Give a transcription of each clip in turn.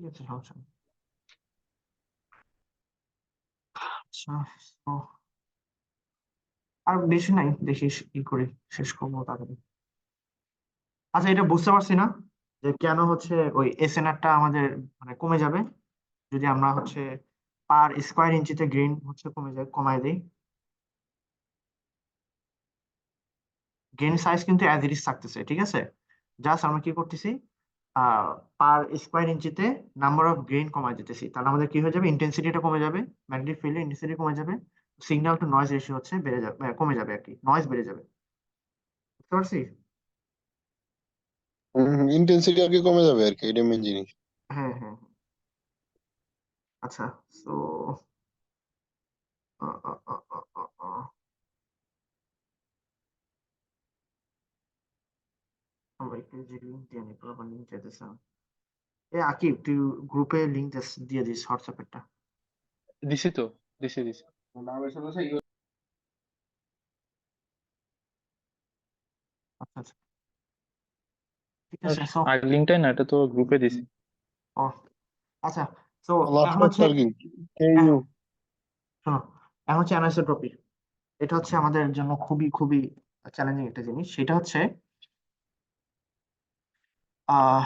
ঠিক আছে, সমস্যা নেই। আচ্ছা, তো আর বেশি নাই, দেখি ই করে শেষ করবো তাড়াতাড়ি। আচ্ছা, এটা বুঝতে পারছি না যে কেন হচ্ছে ওই এসএনআরটা আমাদের মানে কমে যাবে যদি আমরা হচ্ছে পার স্কোয়ার ইঞ্চিতে গ্রেন হচ্ছে কমায় দেই। গ্রেন সাইজ কিন্তু অ্যাজ ইট ইজ থাকতেছে, ঠিক আছে। জাস্ট আমরা কি করতেছি, পার স্কোয়ার ইঞ্চিতে নাম্বার অফ গ্রেন কমায় দিতেছি, তাহলে আমাদের কি হয়ে যাবে, ইন্টেন্সিটিটা কমে যাবে, ম্যাগনেটিক ফিল্ডের ইন্টেন্সিটি কমে যাবে, সিগন্যাল টু নয়েজ রেশিও হচ্ছে বেড়ে যাবে, কমে যাবে আর কি, নয়েজ বেড়ে যাবে। বুঝতে পারছি? ইন্টেন্সিটি আর কি কমে যাবে আর কি, এটা মেন জিনিস। হ্যাঁ, হ্যাঁ, হ্যাঁ। আচ্ছা, সো আমরা একটু যে লিঙ্ক দিয়ে নিই, পুরো লিঙ্ক চাইতেছে না। এ আকিব, তুই গ্রুপে লিঙ্ক দিয়ে দিস হোয়াটসঅ্যাপেরটা। দিছি তো, দিছি। আচ্ছা, আচ্ছা, ঠিক আর আছে। সো আগের লিঙ্কটাই না, এটা তো গ্রুপে দিছি। ও আচ্ছা, তো লাস্ট এখন হচ্ছে আর কি কেইউ। শোনো, এখন হচ্ছে অ্যানিসোট্রপি। এটা হচ্ছে আমাদের জন্য খুবই খুবই চ্যালেঞ্জিং একটা জিনিস। সেটা হচ্ছে আহ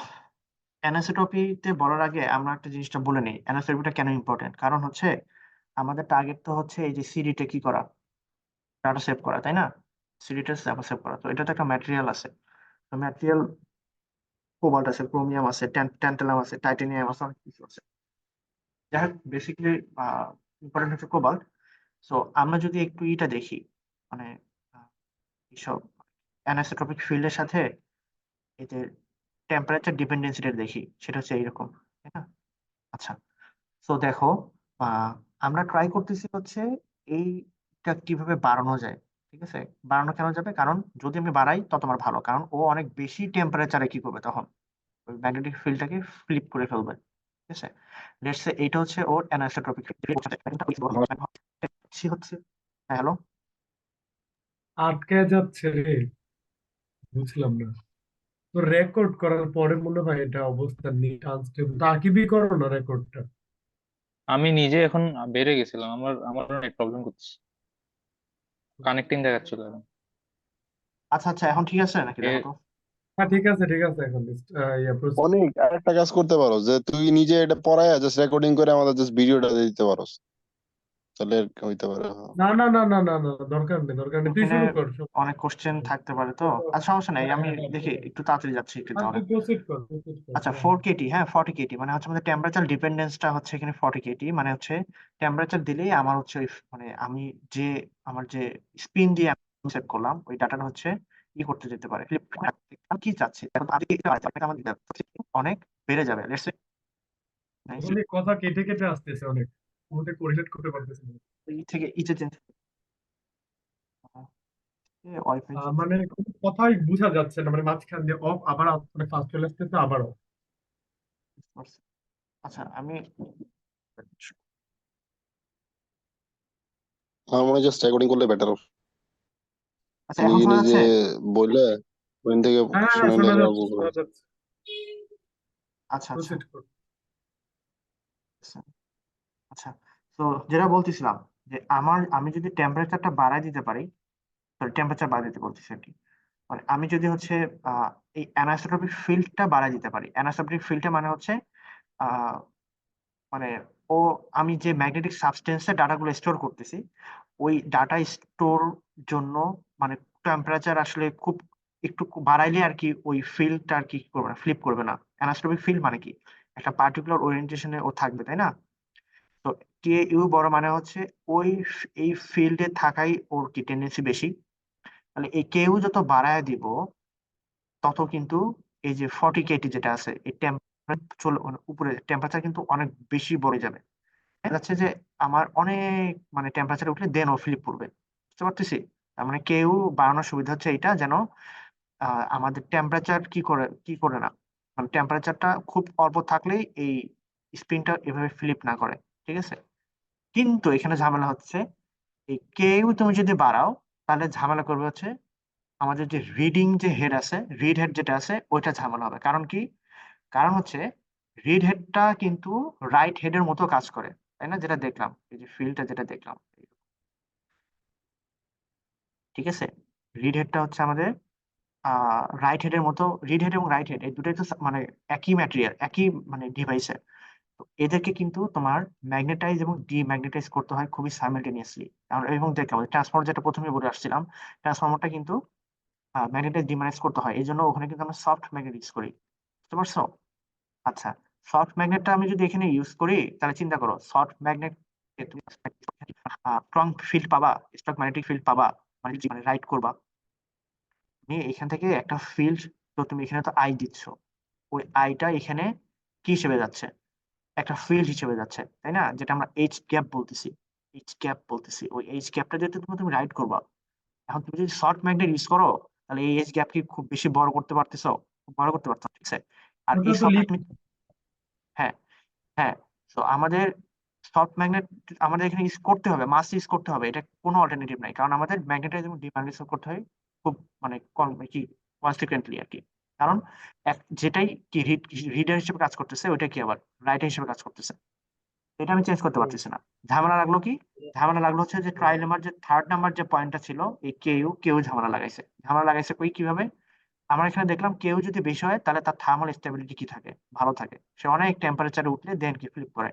অ্যানিসোট্রপিতে বলার আগে আমরা একটা জিনিসটা বলে নিই, অ্যানিসোট্রপিটা কেন ইম্পর্টেন্ট। কারণ হচ্ছে আমাদের টার্গেট তো হচ্ছে এই যে সিডিটা কি করা, ডাটা সেভ করা, তাই না? সিডিটা সেভ করা, তো এটা তো একটা ম্যাটেরিয়াল আছে। তো ম্যাটেরিয়াল কোবাল্ট আছে, ক্রোমিয়াম আছে, ট্যান্টালাম আছে, টাইটানিয়াম আছে, অনেক কিছু আছে। যাই হোক, বেসিক্যালি ইম্পর্টেন্ট হচ্ছে কোবাল্ট। সো আমরা যদি একটু ইটা দেখি, মানে আহ, এইসব অ্যানিসোট্রপিক ফিল্ডের সাথে এদের টেম্পারেচার ডিপেন্ডেন্সিটা দেখি, সেটা হচ্ছে এইরকম, তাই না? আচ্ছা, তো দেখো, আমরা ট্রাই করতেছি হচ্ছে এইটা কিভাবে বাড়ানো যায়। ঠিক আছে, বাড়ানো কেন যাবে, কারণ যদি আমি বাড়াই তত আমার ভালো, কারণ ও অনেক বেশি টেম্পারেচারে কি করবে তখন, ওই ম্যাগনেটিক ফিল্ডটাকে ফ্লিপ করে ফেলবে। ঠিক আছে, লেটস সে এইটা হচ্ছে ওর অ্যানিসোট্রপিক হচ্ছে। হ্যাঁ, হ্যালো। আটকে যাচ্ছে রে, বুঝলাম না। তো রেকর্ড করার পরে মনে হয় এটা অবস্থা নিয়ে আনস্টেবল, তাকিবি করো না রেকর্ডটা। আমি নিজে এখন বেড়ে গেছিলাম, আমার অনেক প্রবলেম করছে, কানেক্টিং দেখাচ্ছিল এখন। আচ্ছা, আচ্ছা, এখন ঠিক আছে নাকি, এ দেখো তো। হ্যাঁ ঠিক আছে, ঠিক আছে, এখন proceed অনেক আরেকটা কাজ করতে পারো, যে তুই নিজে এটা পড়ায় জাস্ট রেকর্ডিং করে আমাদের জাস্ট ভিডিওটা দিতে পারোস, তাহলে হইতে পারে। না না না না না না, দরকার নেই, দরকার নেই, তুই ওখানে শুরু কর সব। অনেক কোশ্চেন থাকতে পারে, তো আচ্ছা, সমস্যা নেই, হ্যাঁ আমি হ্যাঁ হ্যাঁ, দেখি বলো। একটু তাড়াতাড়ি যাচ্ছি একটু আর তাহলে। তুই প্রসিড কর, প্রসিড কর, আচ্ছা, হ্যাঁ ফোর হ্যাঁ। কেটি, হ্যাঁ 40 কেটি, মানে হচ্ছে আমাদের টেম্পারেচার ডিপেন্ডেন্সটা হচ্ছে এখানে 40 কেটি, মানে হচ্ছে টেম্পারেচার দিলেই আমার হচ্ছে ওই মানে আমি যে আমার যে স্পিন দিয়ে সেট করলাম ওই ডাটাটা হচ্ছে ই করতে যেতে পারে, flip করে রাখতে। আমি কি চাচ্ছি, এখন আমি অনেক বেড়ে যাবে, লেটস সে আসলে কথা কেটে কেটে আসতেছে অনেক, ওটা কোরিলেট করতে পারতেছি না। ই থেকে ইচে চেঞ্জ, ওয়াইফাই চেঞ্জ মানে কোনো কথাই বোঝা যাচ্ছে না, মানে মাঝখান দিয়ে অফ আবার মানে ফার্স্ট চলে আসতেছে আবার off। করছে। আচ্ছা, আমি আমার মনে হয় জাস্ট রেকর্ডিং করলে বেটার। আচ্ছা, এখন নিজে শোনা নিজে যাচ্ছে? বললে ওখান থেকে হ্যাঁ হ্যাঁ, শুনে শোনা নিয়ে যাচ্ছে, গল্প করে। শোনা যাচ্ছে। আচ্ছা, আচ্ছা, প্রসিড কর। আচ্ছা, আচ্ছা, তো যেটা বলতেছিলাম, যে আমি যদি টেম্পারেচারটা বাড়ায় দিতে পারি, সরি টেম্পারেচার বাড়ায় দিতে বলতেছি আর কি, মানে আমি যদি হচ্ছে আহ, এই অ্যানাইসোট্রপিক ফিল্ডটা বাড়ায় দিতে পারি। অ্যানাইসোট্রপিক ফিল্ডটা মানে হচ্ছে আহ, মানে ও আমি যে ম্যাগনেটিক সাবস্টেন্সে ডাটাগুলো স্টোর করতেছি, ওই ডাটা স্টোর জন্য মানে টেম্পারেচার আসলে খুব একটু বাড়াইলে আর কি ওই ফিল্ডটা আর কি করবে না, ফ্লিপ করবে না। অ্যানাস্ট্রপিক ফিল্ড মানে কি, একটা পার্টিকুলার ওরিয়েন্টেশনে ও থাকবে, তাই না? তো কে ইউ বড় মানে হচ্ছে ওই এই ফিল্ডে থাকাই ওর কি টেন্ডেন্সি বেশি। তাহলে এই কে ইউ যত বাড়ায় দিব, তত কিন্তু এই যে 40 কেটি যেটা আছে এই টেম্পারেচার চলে মানে উপরে টেম্পারেচার কিন্তু অনেক বেশি বেড়ে যাবে। দেখা যাচ্ছে যে আমার অনেক মানে টেম্পারেচার উঠলে দেন ও ফ্লিপ করবে। বুঝতে পারতেছি? তার মানে কেউ বাড়ানোর সুবিধা হচ্ছে এইটা, যেন আমাদের টেম্পারেচার কি করে না, মানে টেম্পারেচারটা খুব অল্প থাকলেই এই স্পিনটা এভাবে ফ্লিপ না করে। ঠিক আছে, কিন্তু এখানে ঝামেলা হচ্ছে, এই কেউ তুমি যদি বাড়াও, তাহলে ঝামেলা করবে হচ্ছে আমাদের যে রিডিং যে হেড আছে, রিড হেড যেটা আছে ওইটা ঝামেলা হবে। কারণ কি, কারণ হচ্ছে রিড হেডটা কিন্তু রাইট হেডের মতো কাজ করে, তাই না? যেটা দেখলাম, এই যে ফিল্ডটা যেটা দেখলাম, ঠিক আছে। রিড হেডটা হচ্ছে আমাদের রাইট হেডের মতো। রিড হেড এবং রাইট হেড এই দুটোই তো মানে একই ম্যাটেরিয়াল, একই মানে ডিভাইসের। তো এদেরকে কিন্তু তোমার ম্যাগনেটাইজ এবং ডিম্যাগনেটাইজ করতে হয় খুবই সাইমালটেনিয়াসলি। এবং দেখলাম ট্রান্সফর্মার যেটা প্রথমে বলে আসছিলাম, ট্রান্সফর্মারটা কিন্তু ম্যাগনেটাইজ ডিম্যাগনেটাইজ করতে হয়, এই জন্য ওখানে কিন্তু আমরা সফট ম্যাগনেট ইউজ করি। বুঝতে পারছো? আচ্ছা, সফট ম্যাগনেটটা আমি যদি এখানে ইউজ করি, তাহলে চিন্তা করো সফট ম্যাগনেট তুমি স্ট্রং ফিল্ড পাবা, স্ট্রং ম্যাগনেটিক ফিল্ড পাবা, মানে রাইট করবা তুমি এখান থেকে একটা ফিল্ড। তো তুমি এখানে তো আই দিচ্ছ, ওই আইটা এখানে কি হিসেবে যাচ্ছে? একটা ফিল্ড হিসেবে যাচ্ছে, তাই না? যেটা আমরা এইচ গ্যাপ বলতেছি, এইচ গ্যাপ বলতেছি। ওই এইচ গ্যাপটা যেহেতু তুমি রাইট করবা, এখন তুমি যদি শর্ট ম্যাগনেট ইউজ করো, তাহলে এই এইচ গ্যাপ কি খুব বেশি বড় করতে পারতেছো? খুব বড় করতে পারছো না, ঠিক আছে। আর ওটা এই তো শর্টটা লিক। তুমি, হ্যাঁ হ্যাঁ, তো আমাদের সফট ম্যাগনেট আমাদের এখানে ইউজ করতে হবে, মাস্ট ইউজ করতে হবে, এটা কোনো অল্টারনেটিভ নাই। কারণ আমাদের ম্যাগনেটাইজ এবং ডিম্যাগনেটাইজ করতে হয় খুব মানে কম কি কনসিকুয়েন্টলি আর কি। কারণ যেটাই কি রিডার হিসেবে কাজ করতেছে, ওইটা কি আবার রাইটার হিসেবে কাজ করতেছে। এটা আমি চেঞ্জ করতে পারতেছি না। ঝামেলা লাগলো কি? ঝামেলা লাগলো হচ্ছে যে ট্রাইলেমার যে থার্ড নাম্বার যে পয়েন্টটা ছিল, এই কেউ ঝামেলা লাগাইছে। ঝামেলা লাগাইছে কই কিভাবে? আমরা এখানে দেখলাম কেউ যদি বেশি হয়, তাহলে তার থার্মাল স্টেবিলিটি কি থাকে? ভালো থাকে। সে অনেক টেম্পারেচারে উঠলে দেন কি ফ্লিপ করে।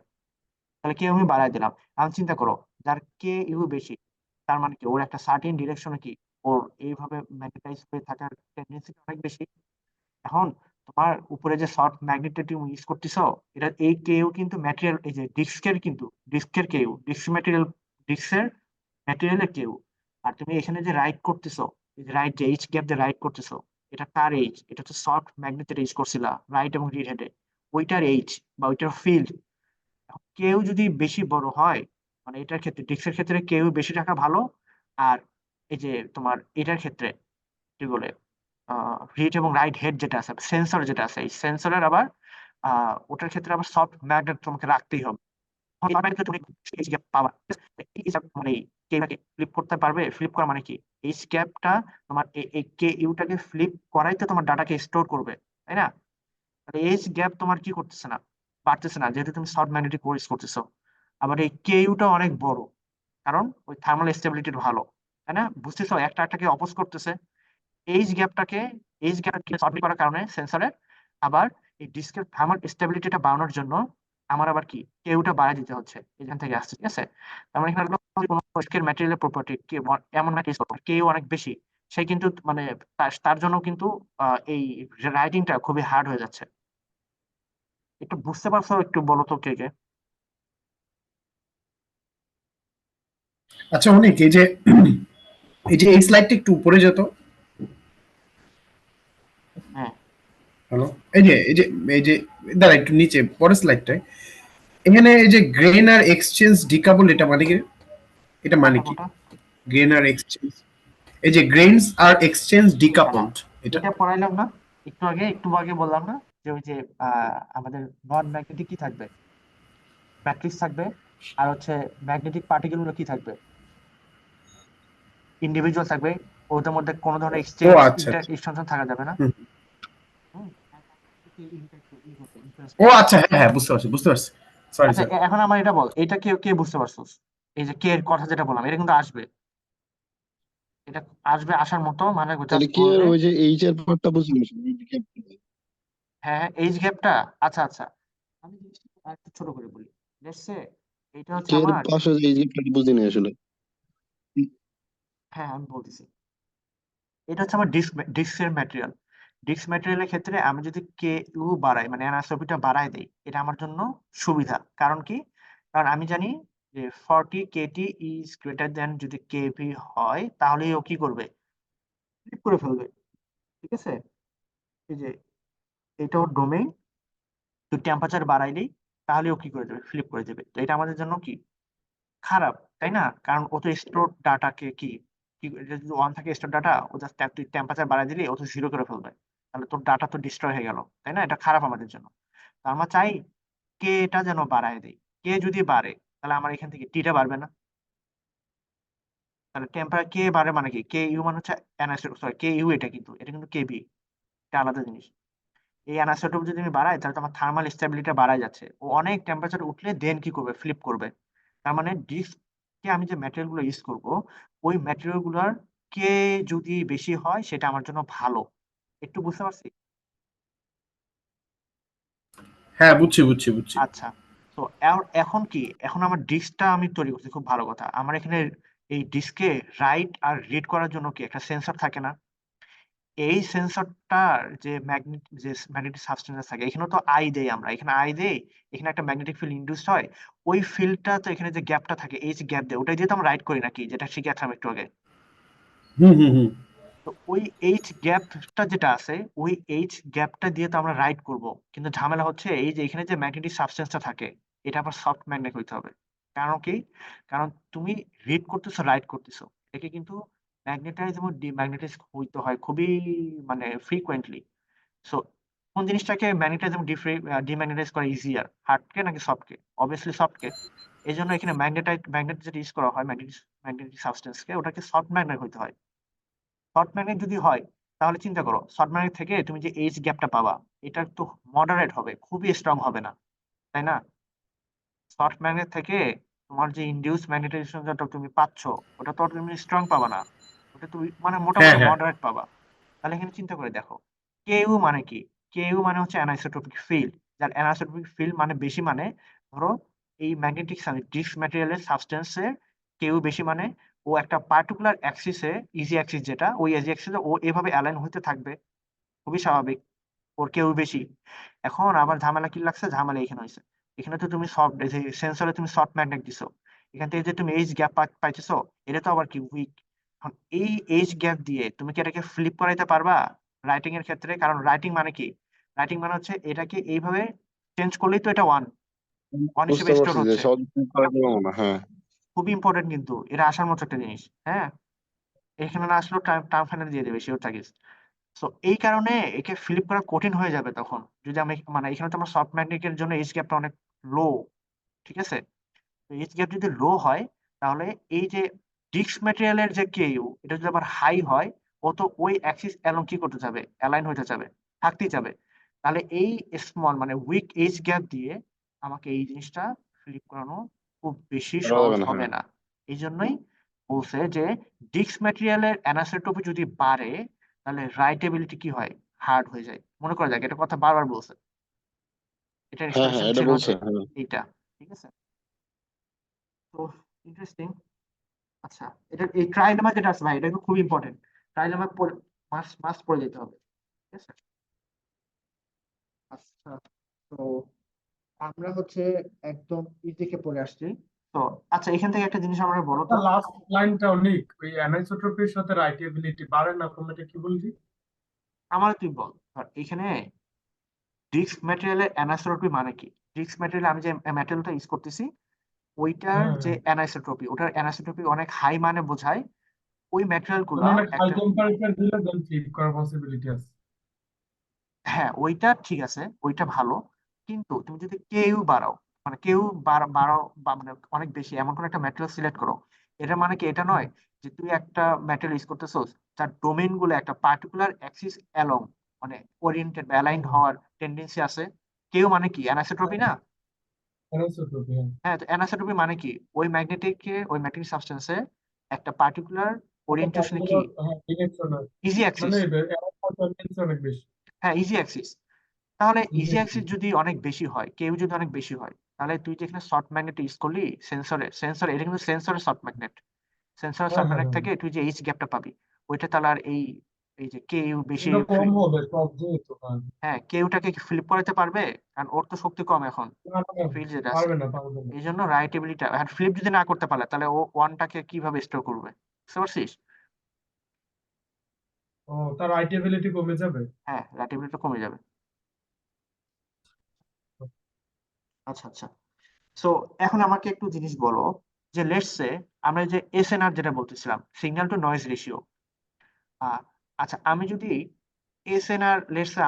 তাহলে কে আমি বাড়ায় দিলাম। এখন চিন্তা করো, যার কে ইউ বেশি, তার মানে কি ওর একটা সার্টেন ডিরেকশনে কি ওর এইভাবে ম্যাগনেটাইজ হয়ে থাকার টেন্ডেন্সি অনেক বেশি। এখন তোমার উপরে যে শর্ট ম্যাগনেটটা তুমি ইউজ করতেছো, এটা এই কেউ কিন্তু ম্যাটেরিয়াল, এই যে ডিস্কের কিন্তু ডিস্কের কেউ ডিস্ক ম্যাটেরিয়াল, ডিস্কের ম্যাটেরিয়ালের কেউ। আর তুমি এখানে যে রাইট করতেছো, এই যে রাইট যে এইচ গ্যাপ যে রাইট করতেছো, এটা কার এইচ? এটা হচ্ছে সফট ম্যাগনেটের এইচ করছিলা রাইট এবং রিড হেডে, ওইটার এইচ বা ওইটার ফিল্ড। কেউ যদি বেশি বড় হয়, মানে এটার ক্ষেত্রে ডিস্কের ক্ষেত্রে কেউ বেশি রাখা ভালো। আর এই যে তোমার এটার ক্ষেত্রে কি বলে, রিড এবং রাইট হেড যেটা আছে, সেন্সর যেটা আছে, এই সেন্সরের আবার ওটার ক্ষেত্রে আবার সফট ম্যাগনেট তোমাকে রাখতেই হবে। automatically তুমি এইচ গ্যাপ পাবা। এই যে মানে কেটাকে ফ্লিপ করতে পারবে। ফ্লিপ করা মানে কি? এইচ গ্যাপটা তোমার এই কে ইউটাকে ফ্লিপ করাই তো তোমার ডাটাকে স্টোর করবে, তাই না? তাহলে এইচ গ্যাপ তোমার কি করতেছে না, বাড়তেছে না, যেহেতু তুমি শর্ট ম্যাগনেটিক কোর্স করতেছো। আবার এই কে ইউটা অনেক বড়, কারণ ওই থার্মাল স্টেবিলিটি ভালো, তাই না? বুঝতেছো, একটা একটাকে অপোজ করতেছে। এইচ গ্যাপটাকে, এইচ গ্যাপটাকে সলভ করার কারণে সেন্সরের আবার এই ডিস্কের থার্মাল স্টেবিলিটিটা বাড়ানোর জন্য আমার আবার কি কেউটা বাড়ায় দিতে হচ্ছে, এখান থেকে আসছে, ঠিক আছে। তার মানে এখানে কোনো ডিস্কের ম্যাটেরিয়ালের প্রপার্টি এমন একটা কেউ অনেক বেশি, সে কিন্তু মানে তার জন্য কিন্তু এই রাইটিংটা খুবই হার্ড হয়ে যাচ্ছে। একটু বুঝতে পারছো? একটু বলো তো কে কে। আচ্ছা অনেক, এই যে এই স্লাইডটা একটু উপরে যেত। হ্যাঁ, হ্যালো, এই যে দাঁড়া একটু নিচে পরের স্লাইডটায়। এখানে এই যে গ্রেন আর এক্সচেঞ্জ ডিকাপল, এটা মানে কি? এটা মানে কোনটা কি? কোনটা? গ্রেন আর এক্সচেঞ্জ, এই যে গ্রেনস আর এক্সচেঞ্জ হ্যাঁ, ডিকাপলড, এটা এটা পড়াইলাম না একটু আগে বললাম না যে ওই যে আমাদের নন ম্যাগনেটিক কি থাকবে? ম্যাট্রিক্স থাকবে। আর হচ্ছে ম্যাগনেটিক পার্টিকেল গুলো কি থাকবে? ইন্ডিভিজুয়াল থাকবে। ওদের মধ্যে কোনো ধরনের ও এক্সচেঞ্জ আচ্ছা ইন্টার আচ্ছা। এক্সটেনশন থাকা যাবে না। হুম। হুম। influence ও করবে। আচ্ছা, হ্যাঁ হ্যাঁ, বুঝতে পারছি। সরি আচ্ছা, স্যার। এখন আমার এটা বল, এটা কে কে বুঝতে পারছোস? এই যে কে এর কথা যেটা বললাম, এটা কিন্তু আসবে, এটা আসবে, আসার মতো মানে তাহলে জাস্ট কি এর বলবে। ওই যে এইচ এর পার্টটা বুঝলি? হ্যাঁ হ্যাঁ, এইজ গ্যাপটা। আচ্ছা আচ্ছা, আমি জিনিসটা আরেকটু ছোট করে বলি। লেটস সে এটা হচ্ছে কে এর আমার, পাশে যে এইচ এর পার্ট বুঝিনি আসলে। হ্যাঁ আমি বলতেছি, এটা হচ্ছে আমার ডিস্কের ম্যাটেরিয়াল। ডিস্ক ম্যাটেরিয়ালের ক্ষেত্রে আমি যদি কে ইউ বাড়াই, মানে অ্যানাসোপিটা বাড়াই দেই, এটা আমার জন্য সুবিধা। কারণ কি? কারণ আমি জানি যে 40 kT ইজ গ্রেটার দেন, যদি কেভি হয় তাহলে ও কি করবে? ফ্লিপ করে ফেলবে, ঠিক আছে। এই যে এটা ওর ডোমেইন, তুই টেম্পারেচার বাড়াইলেই তাহলে ও কি করে দেবে? ফ্লিপ করে দেবে। তো এটা আমাদের জন্য কি খারাপ, তাই না? কারণ ও তো স্টোর ডাটাকে কি কি এটা যদি ওয়ান থাকে স্টোর ডাটা, ও জাস্ট তুই টেম্পারেচার বাড়াই দিলে ও তো জিরো করে ফেলবে। তাহলে তোর ডাটা তো ডিস্ট্রয় হয়ে গেল, তাই না? এটা খারাপ আমাদের জন্য। তো আমরা চাই কে এটা যেন বাড়ায় দেয়। কে যদি বাড়ে, তাহলে আমার এখান থেকে টিটা বাড়বে না। তাহলে টেম্পারেচার কে বাড়ে মানে কি? কে ইউ মানে হচ্ছে সরি কে ইউ, এটা কিন্তু কে বি, এটা আলাদা জিনিস। এই অ্যানিসোট্রপি যদি আমি বাড়াই তাহলে তো আমার থার্মাল স্টেবিলিটি বাড়ায় যাচ্ছে, ও অনেক টেম্পারেচার উঠলে দেন কি করবে, ফ্লিপ করবে। তার মানে ডিস্কে আমি যে ম্যাটেরিয়াল গুলো ইউজ করবো, ওই ম্যাটেরিয়াল গুলার কে যদি বেশি হয় সেটা আমার জন্য ভালো। একটু বুঝতে পারছি? হ্যাঁ, বুঝছি বুঝছি বুঝছি। আচ্ছা, তো এখন কি, এখন আমার ডিস্কটা আমি তৈরি করছি, খুব ভালো কথা। আমার এখানে এই ডিস্কে রাইট আর রিড করার জন্য কি একটা সেন্সর থাকে না? এই সেন্সরটার যে ম্যাগনেটিক সাবস্টেন্স থাকে, এখানে তো আই দেই, আমরা এখানে আই দেই, এখানে একটা ম্যাগনেটিক ফিল্ড ইন্ডিউসড হয়। ওই ফিল্ডটা তো এখানে যে গ্যাপটা থাকে, এইচ গ্যাপ দেয়, ওটাই দিয়ে তো আমরা রাইট করি নাকি, যেটা শিখে আসলাম একটু আগে। হুম হুম হুম। তো ওই এইচ গ্যাপটা যেটা আছে, ওই এইচ গ্যাপটা দিয়ে তো আমরা রাইট করব। কিন্তু ঝামেলা হচ্ছে এই যে এখানে যে ম্যাগনেটিক সাবস্টেন্সটা থাকে, এটা আবার সফট ম্যাগনেট হইতে হবে। কারণ কি, কারণ তুমি রিড করতেছো, রাইট করতেছো, একে কিন্তু ম্যাগনেটাইজ এবং ডিম্যাগনেটাইজ হইতে হয় খুবই, মানে ফ্রিকোয়েন্টলি। সো কোন জিনিসটাকে ম্যাগনেটাইজ এবং ডিম্যাগনেটাইজ করা ইজিয়ার, হার্ডকে নাকি সফটকে? অবভিয়াসলি সফটকে। এই জন্য এখানে ম্যাগনেট যেটা ইউজ করা হয়, ম্যাগনেটিক সাবস্টেন্সকে, ওটাকে সফট ম্যাগনেট হইতে হয়। শর্ট ম্যাগনেট যদি হয়, তাহলে চিন্তা করো, শর্ট ম্যাগনেট থেকে তুমি যে এইচ গ্যাপটা পাবা, এটা তো মডারেট হবে, খুবই স্ট্রং হবে না, তাই না? শর্ট ম্যাগনেট থেকে তোমার যে ইনডিউস ম্যাগনেটাইজেশন যেটা তুমি পাচ্ছ, ওটা তো তুমি স্ট্রং পাবা না, ওটা তুমি মানে হ্যাঁ মোটামুটি হ্যাঁ। মডারেট পাবা। তাহলে এখানে চিন্তা করে দেখো, কেউ মানে কি, কেউ মানে হচ্ছে অ্যানিসোট্রপিক ফিল্ড। যার অ্যানিসোট্রপিক ফিল্ড মানে বেশি, মানে ধরো এই ম্যাগনেটিক ডিস্ক ম্যাটেরিয়ালের সাবস্টেন্সে কেউ বেশি, মানে ও একটা পার্টিকুলার অ্যাক্সিসে, ইজি অ্যাক্সিস যেটা, ওই ইজি অ্যাক্সিসে ও এভাবে অ্যালাইন হতে থাকবে, খুবই স্বাভাবিক, ওর কেউ বেশি। এখন আবার ঝামেলা কি লাগছে, ঝামেলা এখানে হয়েছে, এখানে তো তুমি সফট সেন্সরে তুমি শর্ট ম্যাগনেট দিছো, এখান থেকে যে তুমি এইচ গ্যাপ পাইতেছো, এটা তো আবার কি উইক। এখন এই এইচ গ্যাপ দিয়ে তুমি কি এটাকে ফ্লিপ করাইতে পারবা রাইটিং এর ক্ষেত্রে? কারণ রাইটিং মানে কি, রাইটিং মানে হচ্ছে এটাকে এইভাবে চেঞ্জ করলেই তো এটা ওয়ান ওয়ান হিসেবে বুঝতে স্টোর পারছি যে হচ্ছে। সহজ করা যাবে না, হ্যাঁ। খুবই ইম্পর্টেন্ট কিন্তু, এটা আসার মতো একটা জিনিস। হ্যাঁ, এখানে না আসলেও টার্ম ফাইনাল দিয়ে দেবে, শিওর থাকিস। সো এই কারণে একে ফ্লিপ করা কঠিন হয়ে যাবে তখন, যদি আমি মানে এখানে তো আমার সফট ম্যাগনেটিকের জন্য এইচ গ্যাপটা অনেক লো, ঠিক আছে? এইচ গ্যাপ যদি লো হয়, তাহলে এই যে ডিস্ক ম্যাটেরিয়ালের যে কেইউ, এটা যদি আবার হাই হয়, ও তো ওই অ্যাক্সিস অ্যালং কি করতে যাবে, অ্যালাইন হতে যাবে, থাকতেই যাবে। তাহলে এই স্মল মানে উইক এইচ গ্যাপ দিয়ে আমাকে এই জিনিসটা ফ্লিপ করানো খুব বেশি করা সহজ যাবে না, হবে হ্যাঁ। না। এই জন্যই বলছে যে ডিস্ক ম্যাটেরিয়ালের অ্যানিসোট্রপি যদি বাড়ে, তাহলে রাইটেবিলিটি কি হয়, হার্ড হয়ে যায়। মনে করা যাক, এটা কথা বারবার বলছে, এটার হ্যাঁ হ্যাঁ, এক্সপ্লেনেশন এটা ছিল বলছে, যে হ্যাঁ। এইটা, ঠিক আছে? তো ইন্টারেস্টিং। আচ্ছা, এটা এই ট্রাইলেমা যেটা আছে ভাই, এটা কিন্তু খুব ইম্পর্টেন্ট। ট্রাইলেমা মাস্ট মাস্ট পড়ে যেতে হবে, ঠিক আছে? আচ্ছা, তো আমরা হচ্ছে একদম ই থেকে পড়ে আসছি। তো আচ্ছা, এখান থেকে একটা জিনিস আমরা বলো আচ্ছা, তো। লাস্ট লাইনটা অনেক, ওই অ্যানাইসোট্রপির সাথে রাইটেবিলিটি বাড়ে না, তুমি এটা কি বললি? আমার তুই বল, আর এখানে ডিস্ক ম্যাটেরিয়ালের অ্যানিসোট্রপি মানে কি? ডিস্ক ম্যাটেরিয়াল আমি যে ম্যাটেরিয়ালটা ইউজ করতেছি, ওইটার হ্যাঁ, যে অ্যানিসোট্রপি, ওটার অ্যানিসোট্রপি অনেক হাই মানে বোঝায় ওই ম্যাটেরিয়াল মানে গুলা অনেক হাই একটা, টেম্পারেচার দিলে দেন ফ্লিপ করার পসিবিলিটি আছে। হ্যাঁ ওইটা ঠিক আছে, ওইটা ভালো। কিন্তু তুমি যদি কেউ বাড়াও, মানে কেউ বাড়াও বা মানে অনেক বেশি এমন কোন একটা ম্যাটেরিয়াল সিলেক্ট করো, এটা মানে কি, এটা নয় যে তুই একটা ম্যাটেরিয়াল ইউজ করতেছো তার ডোমেইন গুলো একটা পার্টিকুলার অ্যাক্সিস অ্যালং, মানে ওরিয়েন্টেড বা অ্যালাইন্ড হওয়ার টেন্ডেন্সি আছে। কেউ মানে কি, অ্যানিসোট্রপি না? অ্যানাইসোট্রপি, হ্যাঁ। হ্যাঁ, তো অ্যানিসোট্রপি মানে কি, ওই ম্যাগনেটিক সাবস্টেন্সে একটা পার্টিকুলার একটা ওরিয়েন্টেশনে কি, পার্টিকুলার, হ্যাঁ, ডিরেকশনাল, ইজি মানে অ্যাক্সিস। টেন্ডেন্সি অনেক বেশি। হ্যাঁ, ইজি অ্যাক্সিস। তাহলে ইজি অ্যাক্সিস এক্স্যাক্টলি। যদি অনেক বেশি হয়, কেউ যদি অনেক বেশি হয়, তাহলে তুই যে এখানে শর্ট ম্যাগনেট ইউজ করলি সেন্সরে এটা কিন্তু সেন্সরের শর্ট ম্যাগনেট, সেন্সরের হ্যাঁ শর্ট হ্যাঁ ম্যাগনেট হ্যাঁ, থেকে তুই যে এইচ গ্যাপটা পাবি, ওইটা তাহলে আর এই এই যে কেউ বেশি ওটা কম হবে টপ যেহেতু, হ্যাঁ। হ্যাঁ, কেউটাকে ফ্লিপ করাতে পারবে? কারণ ওর তো শক্তি কম এখন, না না, ফিল্ড যেটা আছে। পারবে না পারবে না। এই জন্য রাইটেবিলিটি, আর ফ্লিপ যদি না করতে পারলে, তাহলে ও ওয়ানটাকে কিভাবে স্টোর করবে, বুঝতে পারছিস? ও, তার রাইটেবিলিটি কমে যাবে। হ্যাঁ, রাইটেবিলিটি কমে যাবে। আচ্ছা আচ্ছা, সো এখন আমাকে একটু জিনিস বলো, যে লেটস সে আমরা যে এসএনআর যেটা বলতেছিলাম, সিগন্যাল টু নয়েজ রেশিও। আচ্ছা, আমি যদি এসএনআর লেটস সে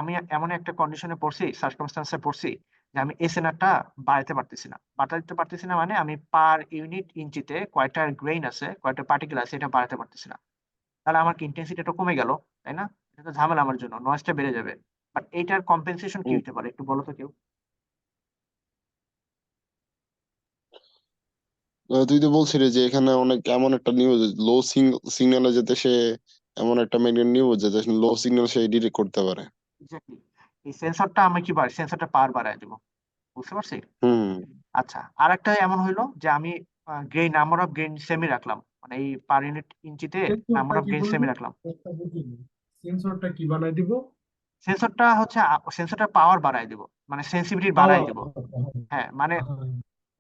আমি এমন একটা কন্ডিশনে পড়ছি, সার্কামস্টান্সে পড়ছি, যে আমি এসএনআরটা বাড়াতে পারতেছি না, মানে আমি পার ইউনিট ইঞ্চিতে কয়টা গ্রেইন আছে, কয়টা পার্টিকেল আছে, এটা বাড়াতে পারতেছি না। তাহলে আমার কি ইন্টেন্সিটিটা কমে গেল, তাই না? এটা তো ঝামেলা, আমার জন্য নয়েজটা বেড়ে যাবে। বাট এইটার কম্পেনসেশন কি হুম। হতে পারে একটু বলো তো কেউ। তুই তো বলছিলি যে এখানে অনেক এমন একটা নিউজ লো সিগন্যালে যেতে সে এমন একটা ম্যাগনেট নিউজ যাতে লো সিগন্যাল সে ডিটেক্ট করতে পারে। এক্স্যাক্টলি, এই সেন্সরটা আমি কি বাড়ি সেন্সরটা পাওয়ার বাড়ায় দেবো, বুঝতে পারছি। হুম আচ্ছা, আর একটা এমন হইলো যে আমি grain number of grain semi রাখলাম, মানে এই পার ইউনিট ইঞ্চিতে নাম্বার সেন্সরটা অফ কি গ্রেইন বলবো? সেমি রাখলাম। একটা বুঝিনি। সেন্সরটা কি বানাই দিব? সেন্সরটা হচ্ছে সেন্সরটা পাওয়ার বাড়ায় দিব, মানে সেন্সিটিভিটি বাড়ায় পাওয়ার। দিব। হ্যাঁ মানে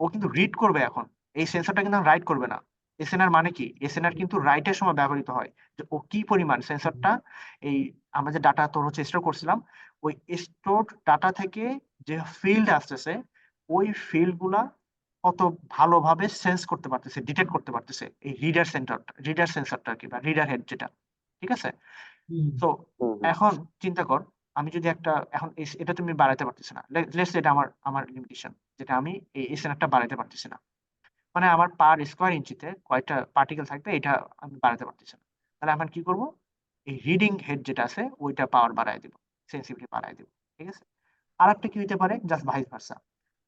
ও কিন্তু রিড করবে এখন, এই সেন্সরটা কিন্তু রাইট করবে না। এসএনআর মানে কি, এসএনআর কিন্তু রাইটের সময় ব্যবহৃত হয়, যে ও কি পরিমাণ সেন্সরটা এই আমরা যে ডাটা তোর হচ্ছে স্টোর করছিলাম, ওই স্টোর ডাটা থেকে যে ফিল্ড আসতেছে, ওই ফিল্ড গুলা কত ভালোভাবে সেন্স করতে পারতেছে, ডিটেক্ট করতে পারতেছে এই রিডার সেন্সরটা আর কি, বা রিডার হেড যেটা, ঠিক আছে। তো হুম এখন চিন্তা কর, আমি যদি একটা এখন এটা তুমি বাড়াইতে পারতেছি না, লেটস এটা আমার আমার লিমিটেশন, যেটা আমি এই এসএনআরটা বাড়াইতে পারতেছি না, মানে আমার পার স্কোয়ার ইঞ্চিতে কয়টা পার্টিকেল থাকবে এটা আমি বাড়াতে পারতেছি না। তাহলে আমরা কি করব, এই রিডিং হেড যেটা আছে ওইটা পাওয়ার বাড়ায় দিব, সেন্সিটিভিটি বাড়ায় দিব, ঠিক আছে। আর একটা কি হতে পারে, জাস্ট ভাইস ভার্সা,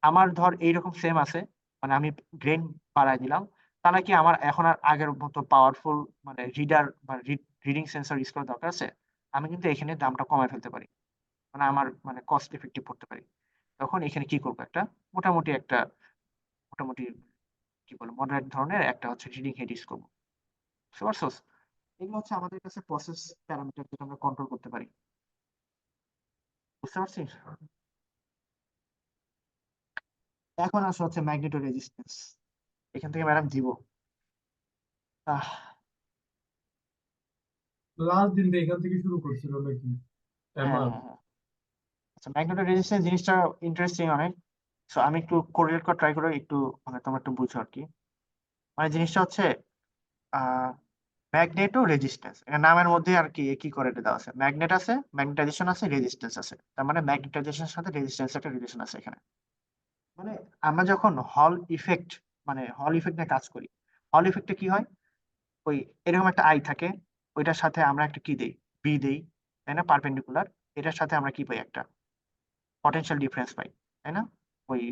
আমার ধর এইরকম সেম আছে, মানে আমি গ্রেন বাড়ায় দিলাম, তাহলে কি আমার এখন আর আগের মতো পাওয়ারফুল মানে রিডার বা রিডিং সেন্সর ইউজ করার দরকার আছে? আমি কিন্তু এখানে দামটা কমায় ফেলতে পারি, মানে আমার মানে কস্ট এফেক্টিভ করতে পারি। তখন এখানে কি করবো, একটা মোটামুটি কি বলে মডারেট ধরনের একটা হচ্ছে রিডিং হেড ইউজ করবো, বুঝতে পারছোস। এগুলো হচ্ছে আমাদের কাছে প্রসেস প্যারামিটার যেটা আমরা কন্ট্রোল করতে পারি, বুঝতে পারছিস। এখন আসলে হচ্ছে ম্যাগনেটো রেজিস্ট্যান্স, এখান থেকে ম্যাডাম দিব। আহ লাস্ট দিন তো এখান থেকে শুরু করছিল নাকি? হ্যাঁ এমআর। হ্যাঁ হ্যাঁ। আচ্ছা, ম্যাগনেটো রেজিস্ট্যান্স জিনিসটা ইন্টারেস্টিং অনেক। সো আমি একটু কোরিলেট করে ট্রাই করে একটু মানে তোমরা একটু বুঝো আর কি। মানে জিনিসটা হচ্ছে আহ ম্যাগনেটো রেজিস্ট্যান্স, নামের মধ্যে আর কি কি করে এটা দেওয়া আছে, ম্যাগনেট আছে, ম্যাগনেটাইজেশন আছে, রেজিস্ট্যান্স আছে, তার মানে ম্যাগনেটাইজেশনের সাথে রেজিস্ট্যান্স একটা রিলেশন আছে এখানে। মানে আমরা যখন হল ইফেক্ট মানে হল ইফেক্ট নিয়ে কাজ করি, হল ইফেক্টে কি হয়, ওই এরকম একটা আই থাকে, ওইটার সাথে আমরা একটা কি দেই, বি দেই, তাই না, পারপেন্ডিকুলার, এটার সাথে আমরা কি পাই, একটা পটেনশিয়াল ডিফারেন্স পাই, তাই না। ওই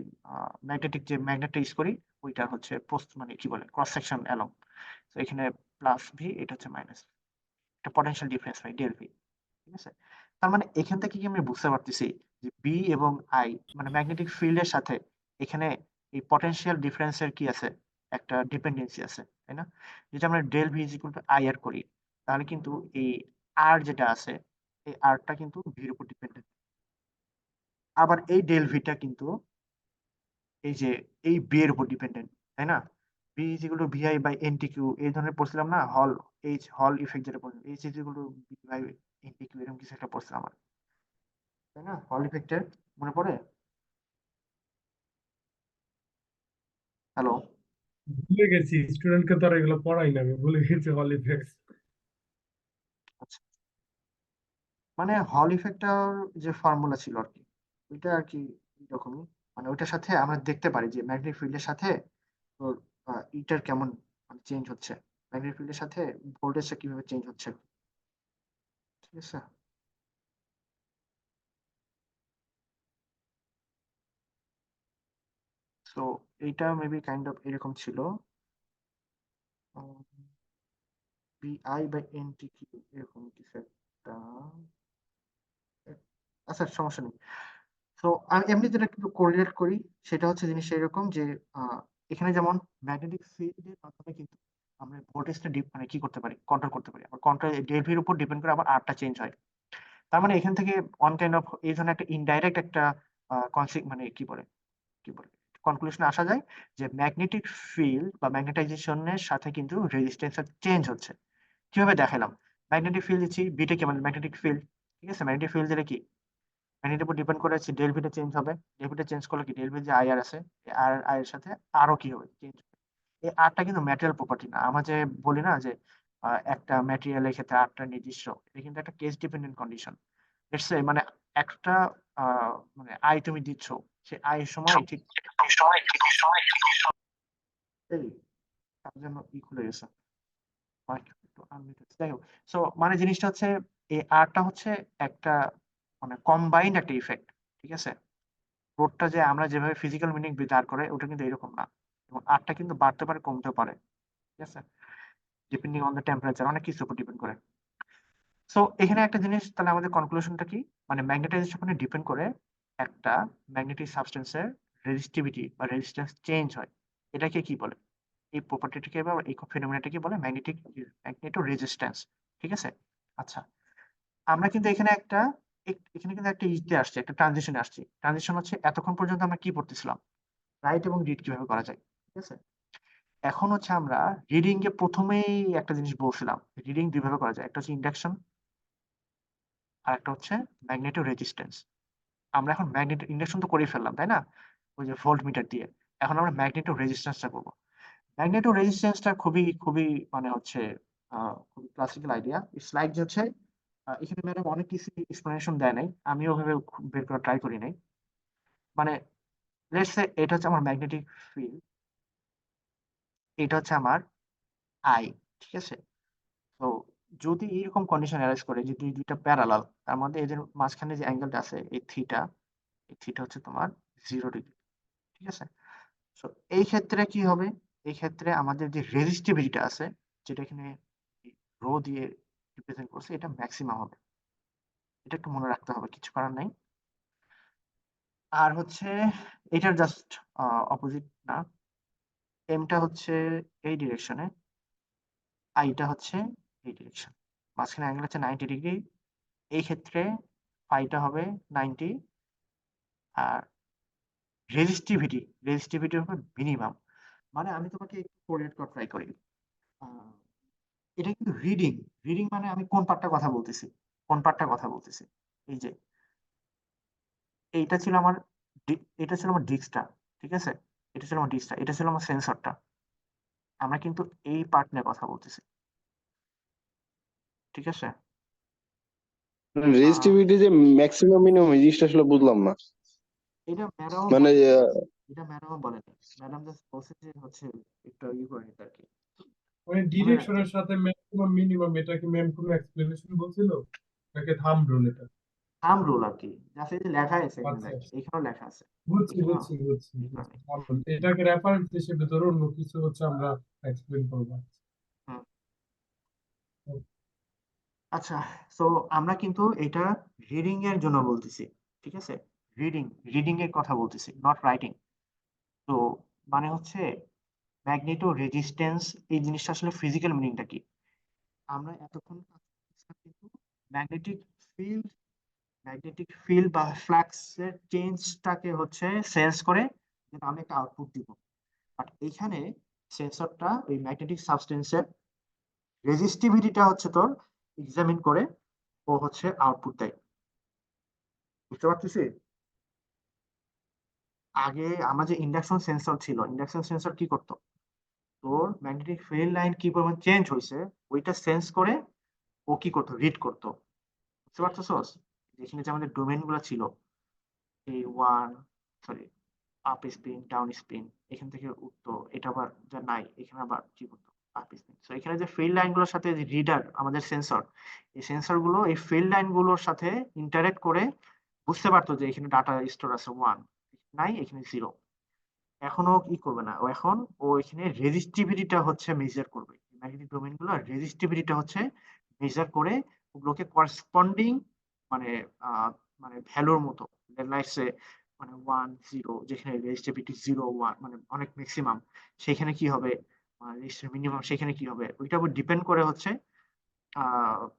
ম্যাগনেটিক যে ম্যাগনেটটা ইউজ করি, ওইটার হচ্ছে প্রস্থ মানে কি বলে ক্রস সেকশন অ্যালং, তো এখানে প্লাস ভি, এটা হচ্ছে মাইনাস, একটা পটেনশিয়াল ডিফারেন্স পাই ডেল ভি, ঠিক আছে। তার মানে এখান থেকে কি আমি বুঝতে পারতেছি যে বি এবং আই মানে ম্যাগনেটিক ফিল্ডের সাথে এখানে এই পটেনশিয়াল ডিফারেন্সের কি আছে, একটা ডিপেন্ডেন্সি আছে, তাই না। যেটা আমরা del V is equal to I R করি, তাহলে কিন্তু এই আর যেটা আছে, এই আরটা কিন্তু ভির উপর ডিপেন্ডেন্ট। আবার এই ডেল ভিটা কিন্তু এই যে এই বি এর উপর ডিপেন্ডেন্ট, তাই না। B is equal to V I by N T Q, এই ধরনের পড়ছিলাম না, হল ইফেক্ট যেটা পড়ছিলাম, H is equal to B by N T Q, এরকম কিছু একটা পড়ছিলাম আমার, তাই না, হল ইফেক্টের, মনে পড়ে। হ্যালো। ভুলে গেছি, স্টুডেন্টকে তো আর এগুলো পড়াই না, আমি ভুলে গেছি হল ইফেক্ট। আচ্ছা, মানে হল ইফেক্টটার যে ফর্মুলা ছিল আর কি, ওইটা আর কি এরকমই, মানে ওইটার সাথে আমরা দেখতে পারি যে ম্যাগনেটিক ফিল্ডের সাথে তোর ইটার কেমন মানে চেঞ্জ হচ্ছে, ম্যাগনেটিক ফিল্ডের সাথে ভোল্টেজটা কিভাবে চেঞ্জ হচ্ছে, ঠিক আছে। তো এইটা মেবি কাইন্ড অফ এরকম ছিল, বিআই বাই এনটি কিউ এরকম কিছু একটা। আচ্ছা সমস্যা নেই। তো আমি এমনি যেটা একটু কোরিলেট করি, সেটা হচ্ছে জিনিসটা এরকম যে এখানে যেমন ম্যাগনেটিক ফিল্ডের মাধ্যমে কিন্তু আমরা ভোল্টেজটা মানে কি করতে পারি, কন্ট্রোল করতে পারি, আবার কন্ট্রোল ডেলভির উপর ডিপেন্ড করে আবার আরটা চেঞ্জ হয়। তার মানে এখান থেকে অন কাইন্ড অফ এই ধরনের একটা ইনডাইরেক্ট একটা মানে কি বলে কনক্লুশনে আসা যায় যে ম্যাগনেটিক ফিল্ড বা ম্যাগনেটাইজেশনের সাথে কিন্তু রেজিস্ট্যান্সটা চেঞ্জ হচ্ছে। কিভাবে দেখালাম, ম্যাগনেটিক ফিল্ড দিচ্ছি, বিটা কি মানে ম্যাগনেটিক ফিল্ড, ঠিক আছে, ম্যাগনেটিক ফিল্ড দিলে কি ম্যাগনেটের উপর ডিপেন্ড করে ডেল ভিটা চেঞ্জ হবে, ডেল ভিটা চেঞ্জ করলে কি ডেল ভি যে আইআর আছে, আর আই এর সাথে আরো কি হবে চেঞ্জ হবে। এই আরটা কিন্তু ম্যাটেরিয়াল প্রপার্টি না, আমরা যে বলি না যে একটা ম্যাটেরিয়ালের ক্ষেত্রে আরটা নির্দিষ্ট, এটা কিন্তু একটা case dependent condition. Let's say মানে একটা মানে আই তুমি দিচ্ছ, সে আই এর সময় ঠিক এই তার জন্য খুলে গেছে, যাই হোক। সো মানে জিনিসটা হচ্ছে এই আরটা হচ্ছে একটা মানে কম্বাইন্ড একটা ইফেক্ট, ঠিক আছে? রোদটা যে আমরা যেভাবে ফিজিক্যাল মিনিং দাঁড় করে ওটা কিন্তু এরকম না, এবং আরটা কিন্তু বাড়তে পারে কমতেও পারে, ঠিক আছে? ডিপেন্ডিং অন দ্য টেম্পারেচার, অনেক কিছুর উপর ডিপেন্ড করে। সো এখানে একটা জিনিস, তাহলে আমাদের কনক্লুশনটা কি? মানে ম্যাগনেটাইজেশনে ডিপেন্ড করে একটা ম্যাগনেটিক সাবস্টেন্সের রেজিস্টিভিটি বা রেজিস্ট্যান্স চেঞ্জ হয়। এটাকে কি বলে? এই প্রপার্টিটাকে বা এই ফেনোমেনাটাকে বলে ম্যাগনেটো রেজিস্ট্যান্স, ঠিক আছে? আচ্ছা, আমরা কিন্তু এখানে এখানে কিন্তু একটা ইতে আসছে, একটা ট্রানজিশনে আসছি। ট্রানজিশন হচ্ছে এতক্ষণ পর্যন্ত আমরা কি পড়তেছিলাম? রাইট এবং রিড কিভাবে করা যায়, ঠিক আছে? এখন হচ্ছে আমরা রিডিং এ প্রথমেই একটা জিনিস বলছিলাম, রিডিং দুইভাবে করা যায়, একটা হচ্ছে ইন্ডাকশন আর একটা হচ্ছে ম্যাগনেটো রেজিস্ট্যান্স। আমরা এখন ম্যাগনেটো ইন্ডাকশন তো করেই ফেললাম, তাই না? ওই যে ভোল্ট মিটার দিয়ে। এখন আমরা ম্যাগনেটো রেজিস্ট্যান্সটা করবো। ম্যাগনেটো রেজিস্ট্যান্সটা খুবই খুবই মানে হচ্ছে খুবই ক্লাসিক্যাল আইডিয়া। ইটস লাইক যে হচ্ছে এখানে ম্যাডাম অনেক কিছু এক্সপ্লেনেশন দেয় নাই, আমিও ওভাবে বের করার ট্রাই করি নাই। মানে লেটস সে এটা হচ্ছে আমার ম্যাগনেটিক ফিল্ড, এটা হচ্ছে আমার আই, ঠিক আছে? তো যদি এরকম কন্ডিশন অ্যারাইজ করে যে দুইটা প্যারালাল, তার মধ্যে এদের মাঝখানে যে অ্যাঙ্গেলটা আছে এই থিটা হচ্ছে তোমার 0 ডিগ্রি, ঠিক আছে? সো এই ক্ষেত্রে কি হবে? এই ক্ষেত্রে আমাদের যে রেজিস্টিভিটিটা আছে, যেটা এখানে রো দিয়ে রিপ্রেজেন্ট করছে, এটা ম্যাক্সিমাম হবে। এটা একটু মনে রাখতে হবে, কিছু করার নাই। আর হচ্ছে এটার জাস্ট অপোজিট না, এমটা হচ্ছে এই ডিরেকশনে, আইটা হচ্ছে এই ডিরেকশন, মাঝখানে অ্যাঙ্গেল হচ্ছে 90 ডিগ্রি। এই ক্ষেত্রে ফাইটা হবে 90, আর রেজিস্টিভিটি হবে মিনিমাম। মানে আমি তোমাকে একটু কোরিলেট করা ট্রাই করি। আহ, এটা কিন্তু রিডিং মানে আমি কোন পার্টটা কথা বলতেছি, এই যে এইটা ছিল আমার এটা ছিল আমার ডিস্কটা, ঠিক আছে? এটা ছিল আমার সেন্সরটা। আমরা কিন্তু এই পার্ট নিয়ে কথা বলতেছি, ঠিক আছে? আহ, রেজিস্টিভিটি যে ম্যাক্সিমাম মিনিমাম এই জিনিসটা আসলে বুঝলাম না। এটা ম্যাডামও মানে বলে, ম্যাডাম জাস্ট বলছে যে হচ্ছে একটু করে নিতে আর কি, মানে মনে রাখতে। ডিরেকশনের সাথে ম্যাক্সিমাম মিনিমাম, এটা কি ম্যাম কোনো এক্সপ্লেনেশন বলছিল নাকি থাম্ব রুল এটা? থাম্ব রুল আর কি, জাস্ট এই যে লেখা আছে এখানে, আচ্ছা, দেখ এখানেও লেখা আছে, বুঝছি এখানেও বুঝছি বুঝছি এই বুঝছি। কারণে। থাম্ব রুল এটাকে রেফারেন্স হিসেবে ধরো, অন্য কিছু হচ্ছে আমরা এক্সপ্লেন করবো। হুম, আচ্ছা। সো আমরা কিন্তু এটা রিডিং এর জন্য বলতেছি, ঠিক আছে? রিডিং রিডিং এর কথা বলতেছি, নট রাইটিং। তো মানে হচ্ছে ম্যাগনেটো রেজিস্ট্যান্স, এই জিনিসটা আসলে ফিজিক্যাল মিনিংটা কি? আমরা এতক্ষণ কাজ করতেছিলাম কিন্তু ম্যাগনেটিক ফিল্ড বা ফ্লাক্সের চেঞ্জটাকে হচ্ছে সেন্স করে যেটা আমি একটা আউটপুট দিব। বাট এইখানে সেন্সরটা ওই ম্যাগনেটিক সাবস্টেন্সের রেজিস্টিভিটিটা হচ্ছে তোর এক্সামিন করে ও হচ্ছে আউটপুট দেয়, বুঝতে পারতেছি? আগে আমার যে ইন্ডাকশন সেন্সর ছিল, ইন্ডাকশন সেন্সর কি করতো? তোর ম্যাগনেটিক ফিল্ড লাইন কি পরিমাণ চেঞ্জ হয়েছে ওইটা সেন্স করে ও কি করতো? রিড করতো, বুঝতে পারতেছস? এখানে যে আমাদের ডোমেইন গুলো ছিল, এই one, sorry, up spin down spin, এখান থেকে উঠতো, এটা আবার যা নাই এখানে আবার কি করতো? Up spin. তো এখানে যে ফিল্ড লাইন গুলোর সাথে রিডার আমাদের সেন্সর, এই সেন্সর গুলো এই ফিল্ড লাইন গুলোর সাথে ইন্টারেক্ট করে বুঝতে পারতো যে এখানে ডাটা স্টোর আছে 1, নাই এখানে 0। এখনো কি করবে না, ও এখানে রেজিস্টিভিটিটা হচ্ছে মেজার করবে, ম্যাগনেটিক ডোমেইন গুলো রেজিস্টিভিটিটা হচ্ছে মেজার করে ওগুলোকে করেসপন্ডিং মানে মানে ভ্যালুর মতো, লাইকসে মানে 1 0, যেখানে রেজিস্টিভিটি 0 1 মানে অনেক ম্যাক্সিমাম, সেখানে কি হবে? মিনিমাম সেখানে কি হবে? ওইটার উপর ডিপেন্ড করে হচ্ছে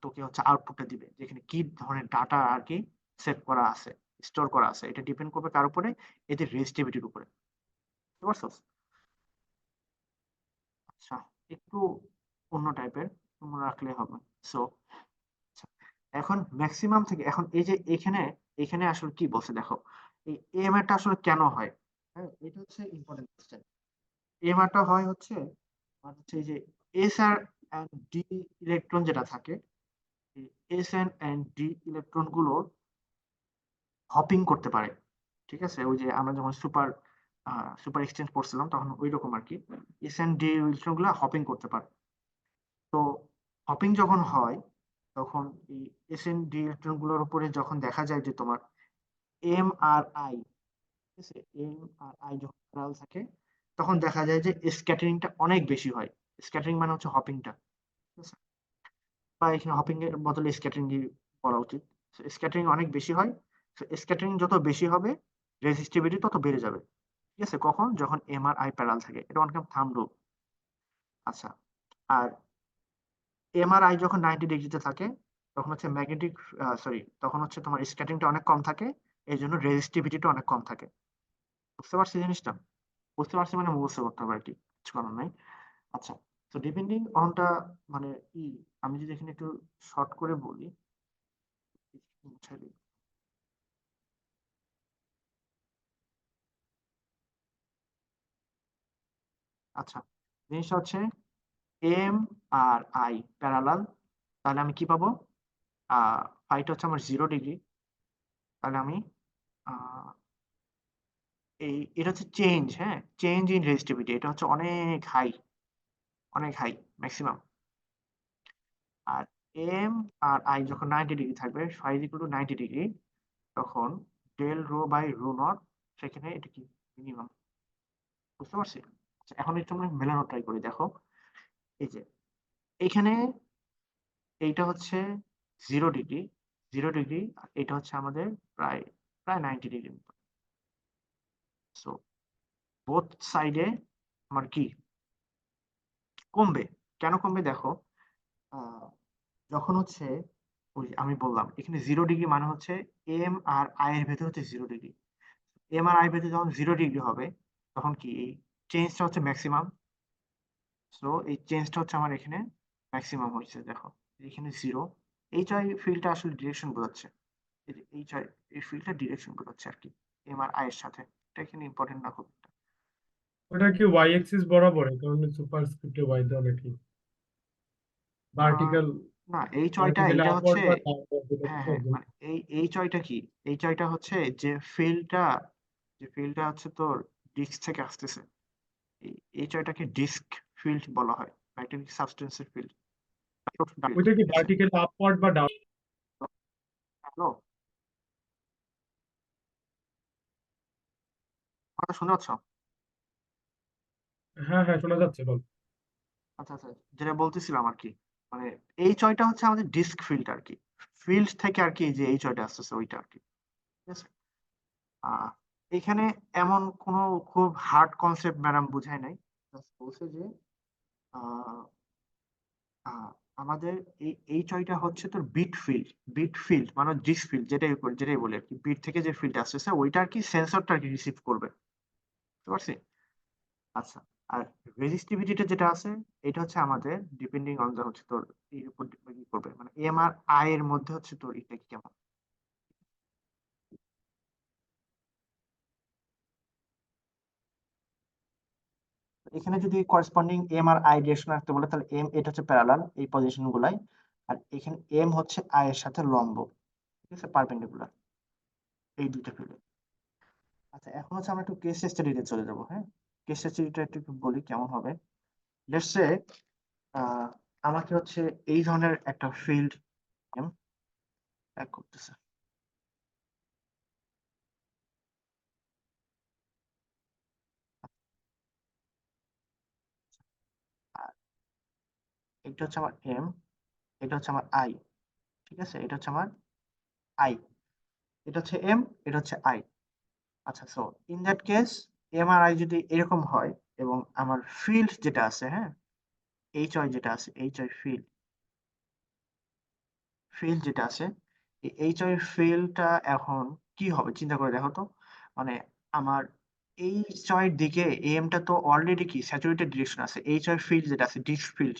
তোকে হচ্ছে আউটপুটটা দিবে, যেখানে কি ধরনের ডাটা আর কি সেভ করা আছে, স্টোর করা আছে, এটা ডিপেন্ড করবে কার উপরে? এদের রেজিস্টিভিটির উপরে, বুঝতে পারছস? আচ্ছা, একটু অন্য টাইপের, মনে রাখলে হবে। সো এখন ম্যাক্সিমাম থেকে, এখন এই যে এখানে এখানে আসলে কি বলছে দেখো, এই এএমআরটা আসলে কেন হয়? হ্যাঁ, এটা হচ্ছে ইম্পর্টেন্ট কোশ্চেন। এএমআরটা হয় হচ্ছে মানে হচ্ছে এই যে এস আর এন্ড ডি ইলেকট্রন যেটা থাকে, এই এস এন্ড ডি ইলেকট্রন গুলো হপিং করতে পারে, ঠিক আছে? ওই যে আমরা যখন সুপার এক্সচেঞ্জ পড়ছিলাম তখন ওই রকম আর কি, এস এন্ড ডি ইলেকট্রন গুলো হপিং করতে পারে। তো হপিং যখন হয় তখন এই SN-D ইলেকট্রন গুলোর উপরে যখন দেখা যায় যে তোমার MRI, ঠিক আছে, MRI যখন প্যারালাল থাকে তখন দেখা যায় যে স্ক্যাটারিংটা অনেক বেশি হয়। স্ক্যাটারিং মানে হচ্ছে হপিংটা, ঠিক আছে, বা এখানে হপিং এর বদলে স্ক্যাটারিং বলা উচিত। স্ক্যাটারিং অনেক বেশি হয়। স্ক্যাটারিং যত বেশি হবে রেজিস্টিভিটি তত বেড়ে যাবে, ঠিক আছে, কখন? যখন MRI প্যারালাল থাকে। এটা অনেক থাম্ব রুল। আচ্ছা, আর MRI যখন 90 ডিগ্রিতে থাকে তখন হচ্ছে ম্যাগনেটিক, সরি, তখন হচ্ছে তোমার স্ক্যাটারিংটা অনেক কম থাকে, এই জন্য রেজিস্টিভিটিটা অনেক কম থাকে। বুঝতে পারছি জিনিসটা? বুঝতে পারছি মানে মুখস্থ করতে হবে আর কি, কিছু করার নাই। আচ্ছা, তো ডিপেন্ডিং অনটা মানে ই, আমি যদি এখানে একটু শর্ট করে বলি, মুছে দিই। আচ্ছা, জিনিসটা হচ্ছে এম আর আই প্যারালাল, তাহলে আমি কি পাবো? ফাইটা হচ্ছে আমার 0 ডিগ্রি, তাহলে আমি আহ, এটা হচ্ছে চেঞ্জ, হ্যাঁ, চেঞ্জ ইন রেজিস্টিভিটি, এটা হচ্ছে অনেক হাই, অনেক হাই, ম্যাক্সিমাম। আর এম আর আই যখন 90 ডিগ্রি থাকবে, ফাই ইকুয়াল টু 90 ডিগ্রি, তখন del rho by rho naught, সেখানে এটা কি মিনিমাম। বুঝতে পারছি? আচ্ছা, এখন একটু আমরা মেলানো ট্রাই করি, দেখো এই যে এইখানে এইটা হচ্ছে 0 ডিগ্রি, 0 ডিগ্রি, আর এটা হচ্ছে আমাদের প্রায় প্রায় 90 ডিগ্রি। সো বোথ সাইডে আমার কি কমবে। কেন কমবে দেখো, আহ, যখন হচ্ছে ওই যে আমি বললাম এখানে 0 ডিগ্রি মানে হচ্ছে এম আর আই এর ভেতর হচ্ছে 0 ডিগ্রি। এম আর আই এর ভেতর যখন 0 ডিগ্রি হবে তখন কি এই চেঞ্জটা হচ্ছে ম্যাক্সিমাম। সো এই চেঞ্জটা হচ্ছে আমার এখানে ম্যাক্সিমাম হচ্ছে, দেখো এখানে 0। এইচ আই ফিল্ডটা আসলে ডিরেকশন বোঝাচ্ছে, এই যে এইচ আই এই ফিল্ডটা ডিরেকশন বোঝাচ্ছে আর কি, এম আর আই এর সাথে। এটা এখানে ইম্পর্টেন্ট না খুব একটা। ওটা কি ওয়াই এক্সিস বরাবর? এই কারণে সুপারস্ক্রিপ্টে ওয়াই দেওয়া নাকি? আহ, ভার্টিক্যাল, না এইচ ওয়াইটা ভার্টিক্যালি এইটা আপওয়ার্ড হচ্ছে, বা ডাউনওয়ার্ড যেটা হ্যাঁ থাকে হ্যাঁ, ওর জন্য। মানে এই এইচ ওয়াইটা কি, এইচ ওয়াইটা হচ্ছে যে ফিল্ডটা, যে ফিল্ডটা হচ্ছে তোর ডিস্ক থেকে আসতেছে, এই এইচ ওয়াইটাকে ডিস্ক ফিল্ড বলা হয়, ম্যাগনেটিক সাবস্টেন্সের ফিল্ড। ওইটা কি ঠিক আছে, ভার্টিক্যালি আপওয়ার্ড বা ডাউন? হ্যালো, কথা শুনতে পাচ্ছ? হ্যাঁ হ্যাঁ, শোনা যাচ্ছে, বল। আচ্ছা আচ্ছা, যেটা বলতেছিলাম আর কি, মানে এইচ ওয়াইটা হচ্ছে আমাদের ডিস্ক ফিল্ড আর কি, ফিল্ড থেকে আর কি যে এইচ ওয়াইটা আসতেছে ওইটা আর কি, ঠিক আছে। আহ এখানে এমন কোনো খুব হার্ড কনসেপ্ট ম্যাডাম বুঝায় নাই, Just বলছে যে আহ আহ, আমাদের এই চয়টা হচ্ছে তোর বিট ফিল্ড, বিট ফিল্ড মানে ডিস্ক ফিল্ড, যেটাই বলে আর কি, বিট থেকে যে ফিল্ড আসতেছে ওইটা আর কি সেন্সরটা আর কি রিসিভ করবে। বুঝতে পারছি? আচ্ছা, আর রেজিস্টিভিটিটা যেটা আছে এটা হচ্ছে আমাদের ডিপেন্ডিং অন দা হচ্ছে তোর এর উপর কি করবে, মানে এম আর আই এর মধ্যে হচ্ছে তোর এটা কি কেমন। এখানে যদি corresponding M R I direction রাখতে বলে তাহলে এম এটা হচ্ছে প্যারালাল এই পজিশন গুলাই, আর এখানে এম হচ্ছে আই এর সাথে লম্ব, ঠিক আছে, পারপেন্ডিকুলার, এই দুইটা ফিল্ড। আচ্ছা, এখন হচ্ছে আমরা একটু কেস স্টাডিতে চলে যাবো, হ্যাঁ। কেস স্টাডিটা একটু একটু বলি কেমন হবে। লেটস সে আমাকে হচ্ছে এই ধরনের একটা ফিল্ড করতেছে। আর এটা হচ্ছে আমার এম, এটা হচ্ছে আমার আই, ঠিক আছে, এটা হচ্ছে আমার আই, এটা হচ্ছে এম, এটা হচ্ছে আই। আচ্ছা, so in that case M R I যদি এরকম হয় এবং আমার ফিল্ড যেটা আছে, হ্যাঁ, এইচ ওয়াই যেটা আছে, এইচ ওয়াই ফিল্ড, ফিল্ড যেটা আছে, এই এইচ ওয়াই ফিল্ডটা এখন কি হবে চিন্তা করে দেখো তো, মানে আমার এইচ ওয়াই এর দিকে এমটা তো অলরেডি কি স্যাচুরেটেড ডিরেকশন আছে, এইচ ওয়াই ফিল্ড যেটা আছে ডিস্ক ফিল্ড,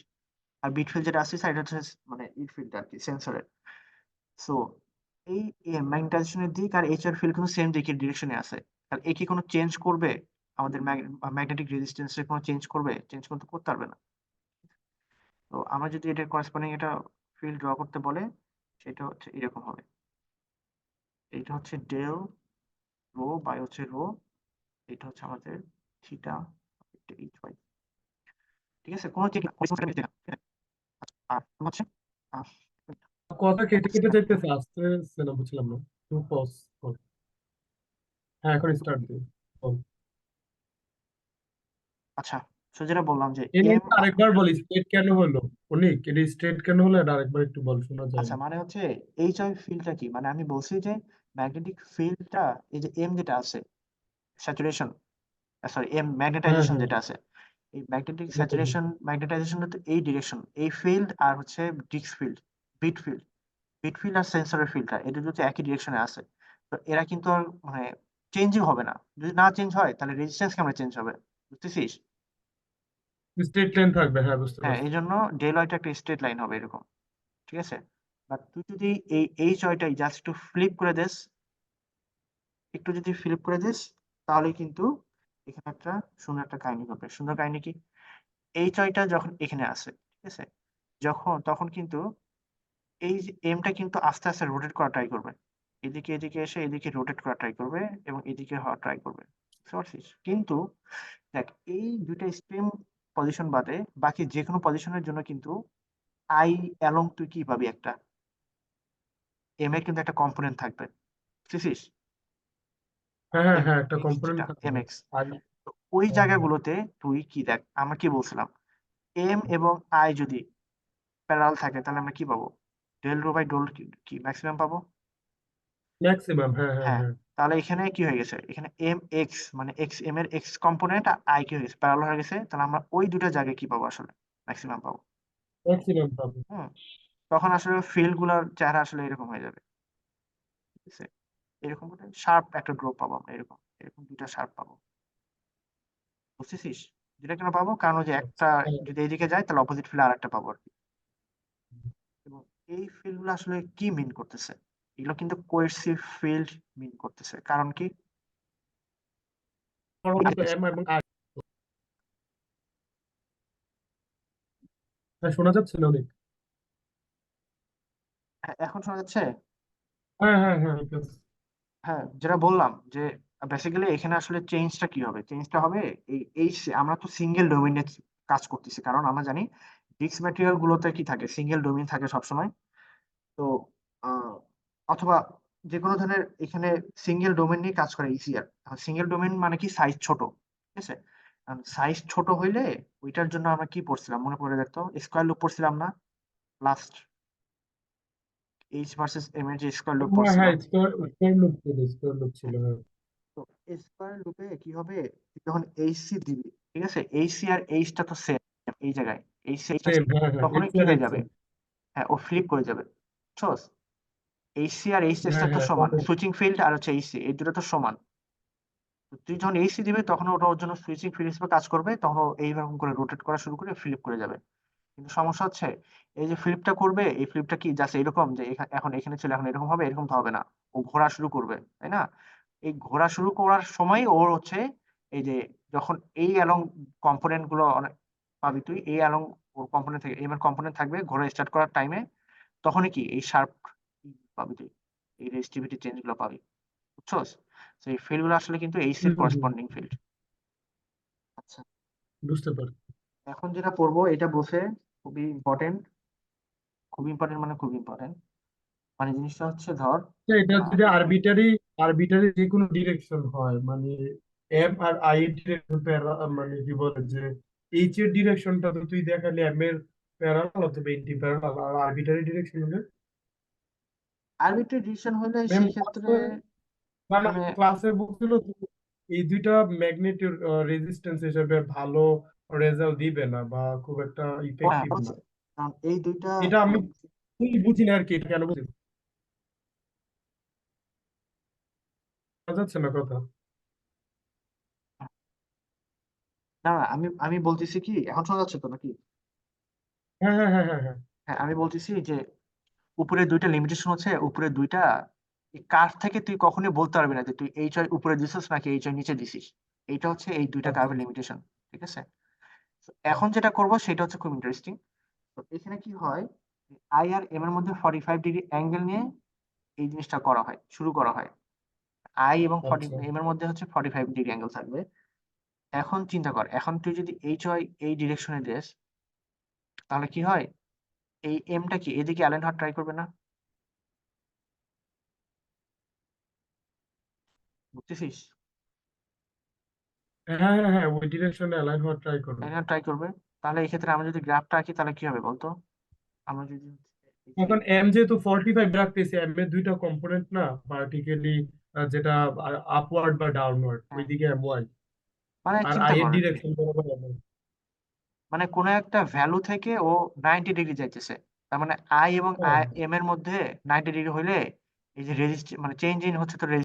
আর বিট ফিল্ড যেটা আছে সেটা হচ্ছে মানে ই ফিল্ড আর কি সেন্সরের। সো এই ম্যাগনেটাইজেশনের দিক আর এইচ ওয়াই ফিল্ড কিন্তু সেম দিকের ডিরেকশনে আছে, তাহলে এ কি কোনো চেঞ্জ করবে? আমাদের ম্যাগনেটিক রেজিস্ট্যান্সে কোনো চেঞ্জ করবে? চেঞ্জ করতে করতে পারবে না। তো আমরা যদি এটার করেসপন্ডিং এটা ফিল্ড ড্র করতে বলে সেটা হচ্ছে এরকম হবে, এটা হচ্ছে ডেল রো বাই হচ্ছে রো, এটা হচ্ছে আমাদের থিটা, এটা এইচ ওয়াই, ঠিক আছে, কোনো চেঞ্জ না, আর হচ্ছে কথা কেটে কেটে যাইতেছে, আসতেছে না, বুঝলাম না। একটু পজ কর। হ্যাঁ, এখন স্টার্ট দিই। বল। আচ্ছা, তো যেটা বললাম যে এই এম, লাইনটা আরেকবার বল, স্ট্রেট কেন হলো? অনিক, এটা স্ট্রেট কেন হলো, এটা আরেকবার একটু বল, শোনা আচ্ছা যায়নি। মানে হচ্ছে এইচ ওয়াই ফিল্ডটা কি, মানে আমি বলছি যে ম্যাগনেটিক ফিল্ডটা, এই যে এম যেটা আছে, স্যাচুরেশন, সরি এম হ্যাঁ, ম্যাগনেটাইজেশন হ্যাঁ, যেটা আছে, এই ম্যাগনেটিক এটা তো স্যাচুরেশন বুঝছি। ম্যাগনেটাইজেশনটা তো এই ডিরেকশন, এই ফিল্ড আর হচ্ছে disc field, bit field, bit field আর সেন্সরের ফিল্ডটা, এটা যদি একই ডিরেকশনে আসে, তো এরা কিন্তু আর মানে চেঞ্জই হবে না। যদি না চেঞ্জ হয় তাহলে রেজিস্ট্যান্স কেমন চেঞ্জ হবে, বুঝতেছিস? স্ট্রেট লাইন থাকবে, হ্যাঁ বুঝতে হ্যাঁ, পারছি। এই জন্য ডেল ওয়াইটা একটা স্ট্রেট লাইন হবে এরকম, ঠিক আছে? বাট তুই যদি এই এইচ ওয়াইটাই জাস্ট একটু ফ্লিপ করে দিস, একটু যদি ফ্লিপ করে দিস, তাহলে কিন্তু এখানে একটা সুন্দর একটা কাহিনী হবে। সুন্দর কাহিনী কি, এইচ ওয়াইটা যখন এখানে আসে, ঠিক আছে, তখন কিন্তু এই যে এমটা কিন্তু আস্তে আস্তে রোটেট করা ট্রাই করবে, এদিকে এদিকে এসে এদিকে রোটেট করা ট্রাই করবে এবং এদিকে হওয়া ট্রাই করবে, বুঝতে পারছিস? কিন্তু দেখ, এই দুইটা এক্সট্রিম পজিশন বাদে বাকি যে কোনো পজিশনের জন্য কিন্তু আই অ্যালং তুই কি পাবি, একটা এম এর কিন্তু একটা কম্পোনেন্ট থাকবে, বুঝতেছিস? হ্যাঁ, হ্যাঁ, এম হ্যাঁ, একটা এক্স যেটা কম্পোনেন্ট এম থাকবে। এক্স, আর তো ওই হ্যাঁ, হ্যাঁ, জায়গাগুলোতে তুই কি দেখ, আমরা কি বলছিলাম, এম এবং আই যদি প্যারাল থাকে তাহলে আমরা কি পাবো, ডেল রো বাই ডেল কি ম্যাক্সিমাম পাবো। ম্যাক্সিমাম, হ্যাঁ, হ্যাঁ, হ্যাঁ, হ্যাঁ, তাহলে এখানে কি হয়ে গেছে, এখানে এম এক্স মানে এক্স, এম এর এক্স কম্পোনেন্ট আর আই কি হয়ে গেছে, প্যারাল হয়ে গেছে, তাহলে আমরা ওই দুটো জায়গায় কি পাবো আসলে, ম্যাক্সিমাম পাবো। ম্যাক্সিমাম পাবে। হুম, তখন আসলে ফিল্ড গুলার চেহারা আসলে এরকম হয়ে যাবে, ঠিক আছে? এরকম করে শার্প একটা ড্রপ পাবো আমরা, এরকম এরকম দুইটা শার্প পাবো, বুঝতেছিস? যেটা কেন পাবো, কারণ ওই যে একটা হ্যাঁ, যদি এইদিকে যায় তাহলে অপোজিট ফিল্ড আর একটা পাবো আর কি। এবং এই ফিল্ড গুলো আসলে কি মিন করতেছে, এগুলো কিন্তু কোয়েরসিভ ফিল্ড মিন করতেছে, কারণ কি, পরবর্তীতে এম এবং আই। হ্যাঁ, শোনা যাচ্ছে না অনেক। এখন শোনা যাচ্ছে? হ্যাঁ, হ্যাঁ, হ্যাঁ, ঠিক আছে। হ্যাঁ, যেটা বললাম যে বেসিক্যালি এখানে আসলে চেঞ্জটা কি হবে, চেঞ্জটা হবে আমরা তো সিঙ্গেল ডোমেইনে কাজ করতেছি, কারণ আমরা জানি ডিস্ক ম্যাটেরিয়াল গুলোতে কি থাকে, সিঙ্গেল ডোমেইন থাকে সবসময়। তো আহ, অথবা যে কোনো ধরনের এখানে সিঙ্গেল ডোমেইন নিয়ে কাজ করে ইজিয়ার। সিঙ্গেল ডোমেইন মানে কি, সাইজ ছোট, ঠিক আছে? সাইজ ছোট হইলে ওইটার জন্য আমরা কি পড়ছিলাম মনে পড়ে দেখতো, স্কোয়ার লুপ পড়ছিলাম না লাস্ট, এইচ ভার্সেস এম এর যে স্কোয়ার লুপ হ্যাঁ, হ্যাঁ, পড়ছিলাম। স্কোয়ার স্কোয়ার লুপ ছিল, স্কোয়ার লুপ ছিল, হ্যাঁ। তো স্কোয়ার লুপে কি হবে, তুই যখন এইচসি দিবি, ঠিক আছে, এইচসি আর এইচটা তো সেম এই জায়গায়, এইচসি এইচটা সেম, হ্যাঁ, হ্যাঁ, তখনই এইচ কি আর হয়ে এইচ যাবে, সেম। হ্যাঁ ও ফ্লিপ করে যাবে, বুঝছস? এইচসি আর এইচএসটা হ্যাঁ, তো হ্যাঁ, সমান, তখন সুইচিং ফিল্ড আর হচ্ছে এইচসি এই দুটো তো সমান। তো তুই যখন এইচসি দিবি তখন ওটা ওর জন্য সুইচিং ফিল্ড হিসেবে কাজ করবে, তখন ও এইরকম করে রোটেট করা শুরু করে ফ্লিপ করে যাবে। কিন্তু সমস্যা হচ্ছে এই যে ফ্লিপটা করবে, এই ফ্লিপটা কি জাস্ট এরকম যে এখন এখানে ছিল এখন এরকম হবে, এরকম তো হবে না, ও ঘোরা শুরু করবে, তাই না? এই ঘোরা শুরু করার সময় ওর হচ্ছে এই যে যখন এই অ্যালং কম্পোনেন্ট গুলো অনেক পাবি তুই, এই অ্যালং ওর কম্পোনেন্ট থেকে এম এর কম্পোনেন্ট থাকবে ঘোরা স্টার্ট করার টাইমে, তখনই কি এই শার্প পাবি তুই, এই রেজিস্টিভিটি চেঞ্জ গুলো পাবি, বুঝছস? তো এই ফিল্ড গুলো আসলে কিন্তু এইচ এর হুম, হুম, করেসপন্ডিং ফিল্ড। আচ্ছা, বুঝতে পারি। এখন যেটা পড়বো এটা বসে খুবই ইম্পর্টেন্ট, খুবই ইম্পর্টেন্ট মানে খুব ইম্পর্টেন্ট, মানে জিনিসটা হচ্ছে ধর, তো এটা আহ, যদি আরবিটারি আরবিটারি যে কোনো ডিরেকশন হয়, মানে এম আর আই এর ডিরেকশন, মানে কি বলে যে এইচ এর ডিরেকশনটা তো তুই দেখালি এম এর প্যারালাল অথবা এন্টি প্যারালাল, আর আরবিটারি ডিরেকশন হলে আরবিট্রারি ডিসিশন হলে ম্যাম সেই ক্ষেত্রে না, না, মানে ক্লাসে বলছিল তো এই দুইটা ম্যাগনেটিক রেজিস্ট্যান্স হিসেবে ভালো রেজাল্ট দিবে না বা খুব একটা হ্যাঁ ইফেক্টিভ না। হচ্ছে, কারণ এই দুইটা এটা আমি বুঝি না আর কি, এটা কেন বুঝি বোঝা যাচ্ছে না কথা। না না, আমি আমি বলতেছি কি, এখন শোনা যাচ্ছে তো নাকি? হ্যাঁ, হ্যাঁ, হ্যাঁ, হ্যাঁ, হ্যাঁ, হ্যাঁ, আমি বলতেছি যে উপরে দুইটা লিমিটেশন হচ্ছে, উপরে দুইটা কার্ভ থেকে তুই কখনোই বলতে পারবি না যে তুই এইচ ওয়াই উপরে দিছিস নাকি এইচ ওয়াই নিচে দিছিস, এইটা হচ্ছে এই দুইটা আচ্ছা, কার্ভের আচ্ছা, লিমিটেশন, ঠিক আছে? তো এখন যেটা করব সেটা হচ্ছে খুব ইন্টারেস্টিং। তো এখানে কি হয়, আই আর এম এর মধ্যে 45 ডিগ্রি অ্যাঙ্গেল নিয়ে এই জিনিসটা করা হয়, শুরু করা হয়। আই এবং আচ্ছা, এম এর মধ্যে হচ্ছে 45 ডিগ্রি অ্যাঙ্গেল থাকবে। এখন চিন্তা কর, এখন তুই যদি এইচ ওয়াই এই ডিরেকশনে দেস, তাহলে কি হয়, এই এমটা কি এদিকে অ্যালাইন হওয়ার ট্রাই করবে না? বুঝতেছিস? হ্যাঁ হ্যাঁ হ্যাঁ, ওই ডিরেকশনে অ্যালাইন হওয়ার ট্রাই করবে। এখানে ট্রাই করবে। তাহলে এই ক্ষেত্রে আমরা যদি গ্রাফটা আঁকি তাহলে কি হবে বলতো? আমরা যদি এই যে এখন এম যেহেতু 45 রাখতেছে, এম এর দুইটা কম্পোনেন্ট না, ভার্টিক্যালি যেটা আপওয়ার্ড বা ডাউনওয়ার্ড, হ্যাঁ, ওইদিকে এম ওয়াই, মানে আর চিন্তা আই এর কর, ডিরেকশন বরাবর MY। মানে কোনো একটা ভ্যালু থেকে ও 90 ডিগ্রি যাইতেছে, তার মানে আই এবং হ্যাঁ এম এর মধ্যে 90 ডিগ্রি হইলে এই যে রেজিস্ট মানে চেঞ্জ ইন হচ্ছে তো